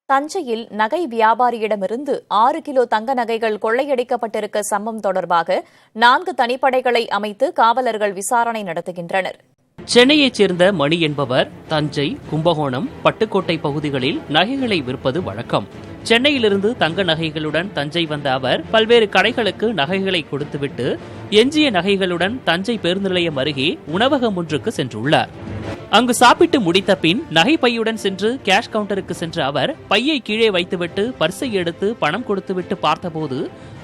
தஞ்சையில் நகை வியாபாரியிடமிருந்து 6 கிலோ தங்க நகைகள் கொள்ளையடிக்கப்பட்டிருக்க சம்பவம் தொடர்பாக 4 தனிப்படைகளை அமைத்து காவலர்கள் விசாரணை நடத்துகின்றனர். சென்னையைச் சேர்ந்த மணி என்பவர் தஞ்சை, கும்பகோணம், பட்டுக்கோட்டை பகுதிகளில் நகைகளை விற்பது வழக்கம். சென்னையிலிருந்து தங்க நகைகளுடன் தஞ்சை வந்த அவர் பல்வேறு கடைகளுக்கு நகைகளை கொடுத்துவிட்டு எஞ்சிய நகைகளுடன் தஞ்சை பேருந்து நிலையம் அருகே உணவகம் ஒன்றுக்கு சென்றுள்ளார். அங்கு சாப்பிட்டு முடித்த பின் நகை பையுடன் சென்று கேஷ் கவுண்டருக்கு சென்ற அவர் பையை கீழே வைத்துவிட்டு பர்ஸை எடுத்து பணம் கொடுத்துவிட்டு பார்த்தபோது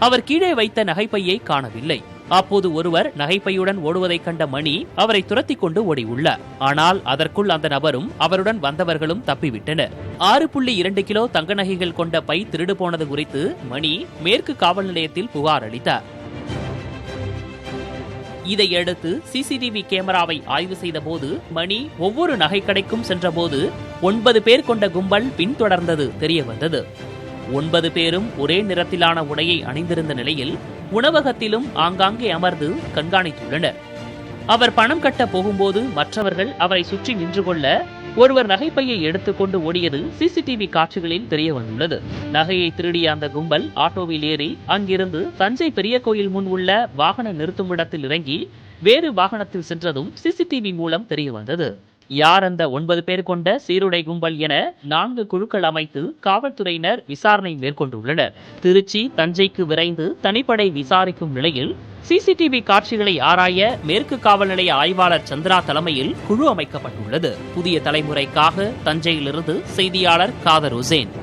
அவர் கீழே வைத்த நகைப்பையை காணவில்லை. அப்போது ஒருவர் நகைப்பையுடன் ஓடுவதைக் கண்ட மணி அவரை துரத்தி கொண்டு ஓடியுள்ளார். ஆனால் அதற்குள் அந்த நபரும் அவருடன் வந்தவர்களும் தப்பிவிட்டனர். 6.2 கிலோ தங்க நகைகள் கொண்ட பை திருடு போனது குறித்து மணி மேற்கு காவல் நிலையத்தில் புகார் அளித்தார். இதையடுத்து சிசிடிவி கேமராவை ஆய்வு செய்த போது மணி ஒவ்வொரு நகைக்கடைக்கும் சென்றபோது 9 பேர் கொண்ட கும்பல் பின்தொடர்ந்தது தெரியவந்தது. 9 பேரும் ஒரே நிறத்திலான உடையை அணிந்திருந்த நிலையில் உணவகத்திலும் ஆங்காங்கே அமர்ந்து கண்காணித்துள்ளனர். அவர் பணம் கட்ட போகும்போது மற்றவர்கள் அவரை சுற்றி நின்று கொள்ள ஒருவர் நகைப்பையை எடுத்துக்கொண்டு ஓடியது சிசிடிவி காட்சிகளில் தெரிய வந்துள்ளது. நகையை திருடிய அந்த கும்பல் ஆட்டோவில் ஏறி அங்கிருந்து தஞ்சை பெரிய கோயில் முன் உள்ள வாகன நிறுத்துமிடத்தில் இறங்கி வேறு வாகனத்தில் சென்றதும் சிசிடிவி மூலம் தெரிய வந்தது. யார் அந்த 9 பேர் கொண்ட சீருடை கும்பல் என 4 குழுக்கள் அமைத்து காவல்துறையினர் விசாரணை மேற்கொண்டுள்ளனர். திருச்சி, தஞ்சைக்கு விரைந்து தனிப்படை விசாரிக்கும் நிலையில் சிசிடிவி காட்சிகளை ஆராய மேற்கு காவல் நிலைய ஆய்வாளர் சந்திரா தலைமையில் குழு அமைக்கப்பட்டுள்ளது. புதிய தலைமுறைக்காக தஞ்சையிலிருந்து செய்தியாளர் காதர் உசேன்.